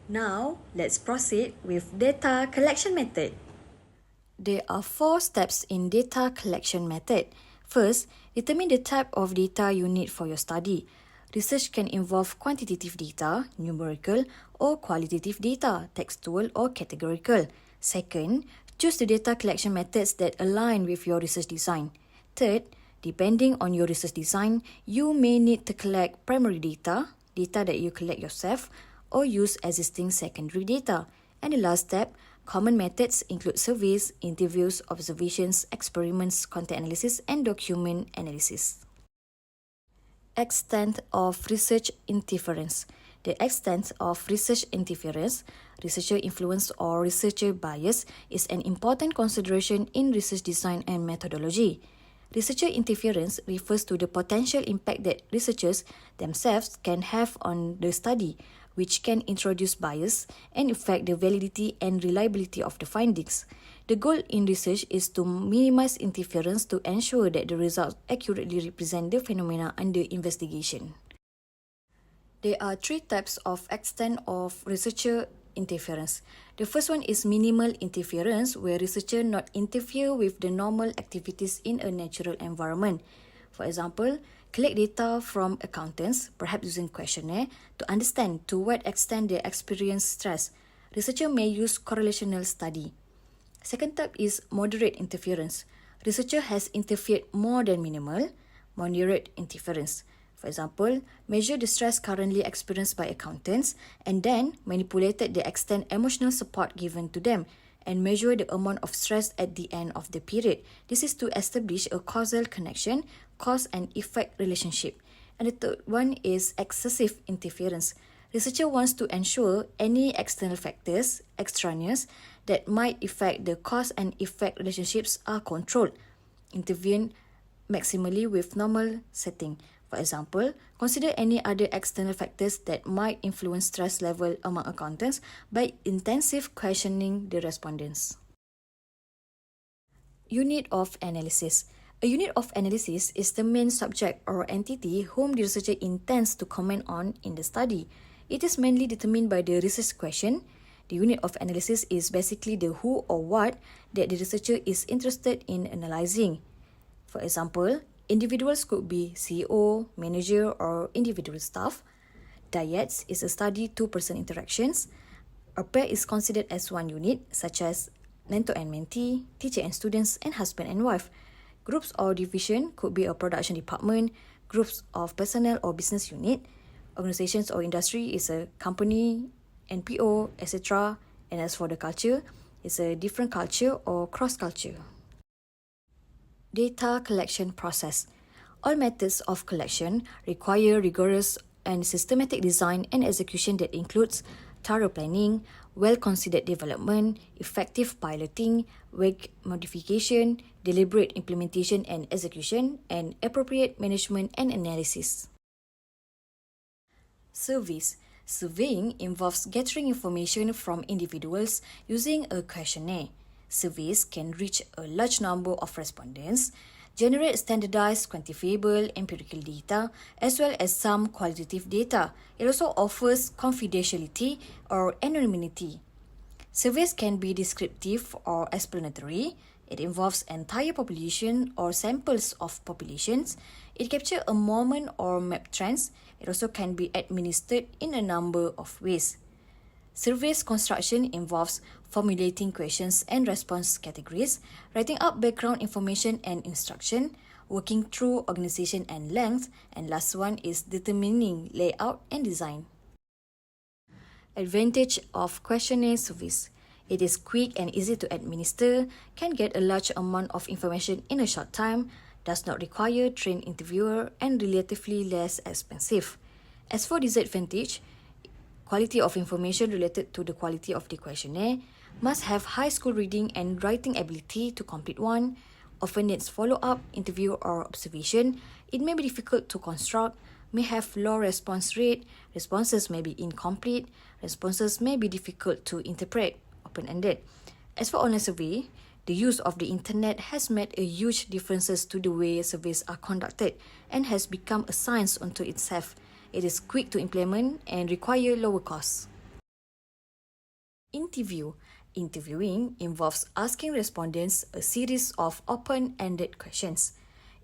Now, let's proceed with data collection method. There are 4 steps in data collection method. First, determine the type of data you need for your study. Research can involve quantitative data, numerical, or qualitative data, textual or categorical. Second, choose the data collection methods that align with your research design. Third, depending on your research design, you may need to collect primary data, data that you collect yourself, or use existing secondary data. And the last step, common methods include surveys, interviews, observations, experiments, content analysis, and document analysis. Extent of research interference. The extent of research interference, researcher influence or researcher bias is an important consideration in research design and methodology. Researcher interference refers to the potential impact that researchers themselves can have on the study, which can introduce bias and affect the validity and reliability of the findings. The goal in research is to minimize interference to ensure that the results accurately represent the phenomena under investigation. There are 3 types of extent of researcher interference. The first one is minimal interference, where researcher not interfere with the normal activities in a natural environment. For example, collect data from accountants, perhaps using questionnaire, to understand to what extent they experience stress. Researcher may use correlational study. Second type is moderate interference. Researcher has interfered more than minimal, moderate interference. For example, measure the stress currently experienced by accountants and then manipulated the extent emotional support given to them and measure the amount of stress at the end of the period. This is to establish a causal connection, cause and effect relationship. And the third one is excessive interference. Researcher wants to ensure any external factors, extraneous, that might affect the cause and effect relationships are controlled. Intervene maximally with normal setting. For example, consider any other external factors that might influence stress level among accountants by intensive questioning the respondents. Unit of analysis. A unit of analysis is the main subject or entity whom the researcher intends to comment on in the study. It is mainly determined by the research question. The unit of analysis is basically the who or what that the researcher is interested in analyzing. For example, individuals could be CEO, manager, or individual staff. Dyads is a study 2-person interactions. A pair is considered as one unit, such as mentor and mentee, teacher and students, and husband and wife. Groups or division could be a production department, groups of personnel or business unit. Organizations or industry is a company, NPO, etc. And as for the culture, it's a different culture or cross-culture. Data collection process. All methods of collection require rigorous and systematic design and execution that includes thorough planning, well-considered development, effective piloting, vague modification, deliberate implementation and execution, and appropriate management and analysis. Surveys. Surveying involves gathering information from individuals using a questionnaire. Surveys can reach a large number of respondents, generate standardized, quantifiable, empirical data, as well as some qualitative data. It also offers confidentiality or anonymity. Surveys can be descriptive or explanatory. It involves entire population or samples of populations. It captures a moment or map trends. It also can be administered in a number of ways. Surveys construction involves formulating questions and response categories, writing up background information and instruction, working through organization and length, and last one is determining layout and design. Advantage of questionnaire surveys. It is quick and easy to administer, can get a large amount of information in a short time, does not require trained interviewer, and relatively less expensive. As for disadvantage, quality of information related to the quality of the questionnaire, must have high school reading and writing ability to complete one, often needs follow-up, interview or observation, it may be difficult to construct, may have low response rate, responses may be incomplete, responses may be difficult to interpret, open-ended. As for online survey, the use of the internet has made a huge differences to the way surveys are conducted and has become a science unto itself. It is quick to implement and require lower costs. Interview. Interviewing involves asking respondents a series of open-ended questions.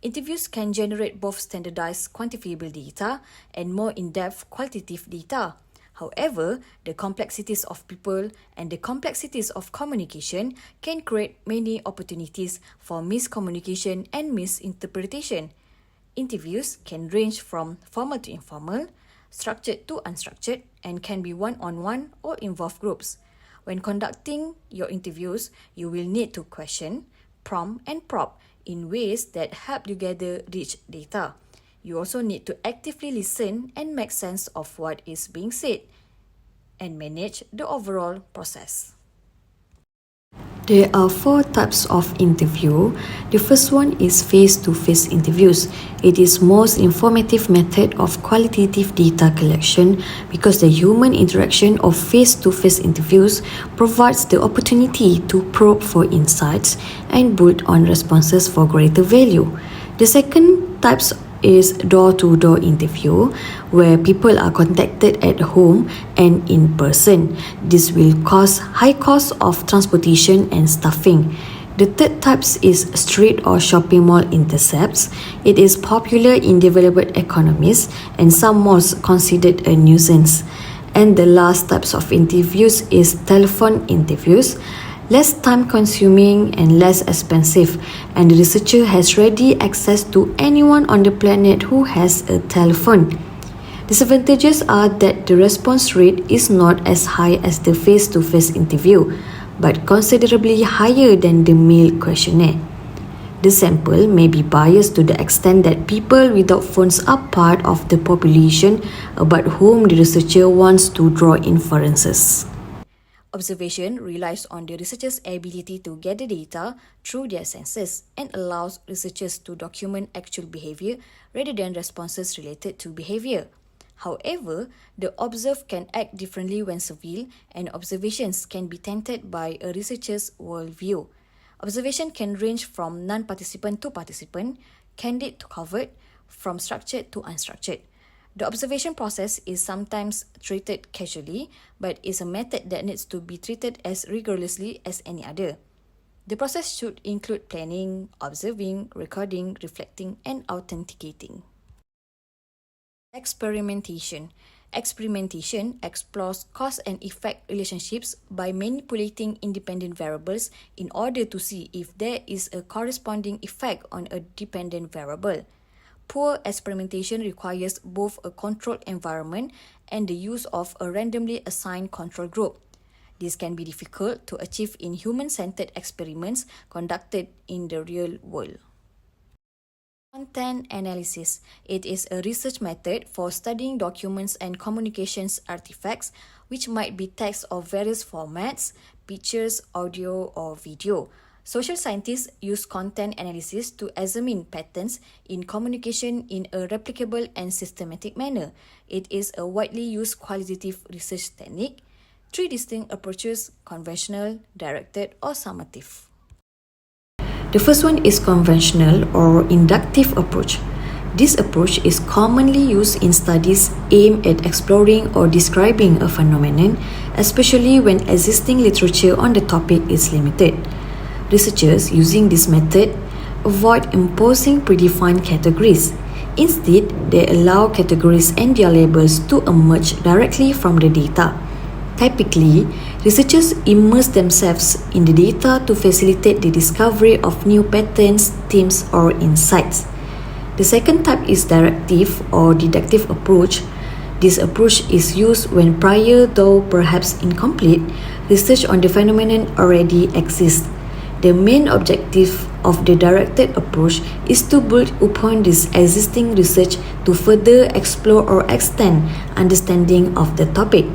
Interviews can generate both standardized quantifiable data and more in-depth qualitative data. However, the complexities of people and the complexities of communication can create many opportunities for miscommunication and misinterpretation. Interviews can range from formal to informal, structured to unstructured, and can be one-on-one or involve groups. When conducting your interviews, you will need to question, prompt, and probe in ways that help you gather rich data. You also need to actively listen and make sense of what is being said and manage the overall process. There are 4 types of interview. The first one is face-to-face interviews. It is most informative method of qualitative data collection because the human interaction of face-to-face interviews provides the opportunity to probe for insights and build on responses for greater value. The second types is door-to-door interview, where people are contacted at home and in person. This will cause high cost of transportation and staffing. The third types is street or shopping mall intercepts. It is popular in developed economies and some malls considered a nuisance. And the last types of interviews is telephone interviews, less time consuming and less expensive, and the researcher has ready access to anyone on the planet who has a telephone. Disadvantages are that the response rate is not as high as the face-to-face interview, but considerably higher than the mail questionnaire. The sample may be biased to the extent that people without phones are part of the population about whom the researcher wants to draw inferences. Observation relies on the researcher's ability to gather data through their senses and allows researchers to document actual behavior rather than responses related to behavior. However, the observed can act differently when surveilled, and observations can be tainted by a researcher's worldview. Observation can range from non-participant to participant, candid to covert, from structured to unstructured. The observation process is sometimes treated casually, but is a method that needs to be treated as rigorously as any other. The process should include planning, observing, recording, reflecting, and authenticating. Experimentation. Experimentation explores cause and effect relationships by manipulating independent variables in order to see if there is a corresponding effect on a dependent variable. Poor experimentation requires both a controlled environment and the use of a randomly assigned control group. This can be difficult to achieve in human-centered experiments conducted in the real world. Content analysis. It is a research method for studying documents and communications artifacts, which might be text of various formats, pictures, audio, or video. Social scientists use content analysis to examine patterns in communication in a replicable and systematic manner. It is a widely used qualitative research technique. 3 distinct approaches: conventional, directed, or summative. The first one is conventional or inductive approach. This approach is commonly used in studies aimed at exploring or describing a phenomenon, especially when existing literature on the topic is limited. Researchers using this method avoid imposing predefined categories. Instead, they allow categories and their labels to emerge directly from the data. Typically, researchers immerse themselves in the data to facilitate the discovery of new patterns, themes, or insights. The second type is directive or deductive approach. This approach is used when prior, though perhaps incomplete, research on the phenomenon already exists. The main objective of the directed approach is to build upon this existing research to further explore or extend understanding of the topic.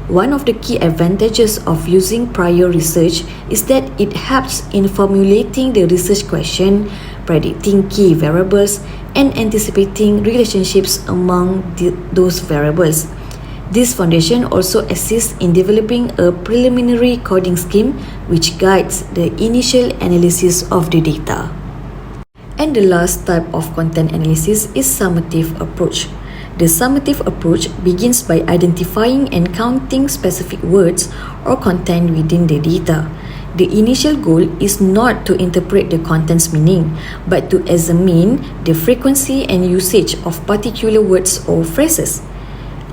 One of the key advantages of using prior research is that it helps in formulating the research question, predicting key variables, and anticipating relationships among those variables. This foundation also assists in developing a preliminary coding scheme which guides the initial analysis of the data. And the last type of content analysis is summative approach. The summative approach begins by identifying and counting specific words or content within the data. The initial goal is not to interpret the content's meaning, but to examine the frequency and usage of particular words or phrases.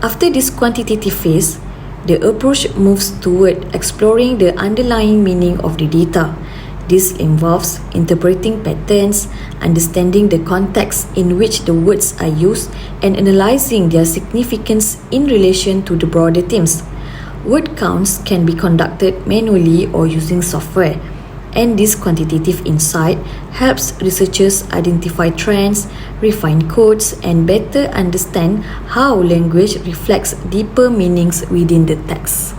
After this quantitative phase, the approach moves toward exploring the underlying meaning of the data. This involves interpreting patterns, understanding the context in which the words are used, and analyzing their significance in relation to the broader themes. Word counts can be conducted manually or using software, and this quantitative insight helps researchers identify trends, refine codes, and better understand how language reflects deeper meanings within the text.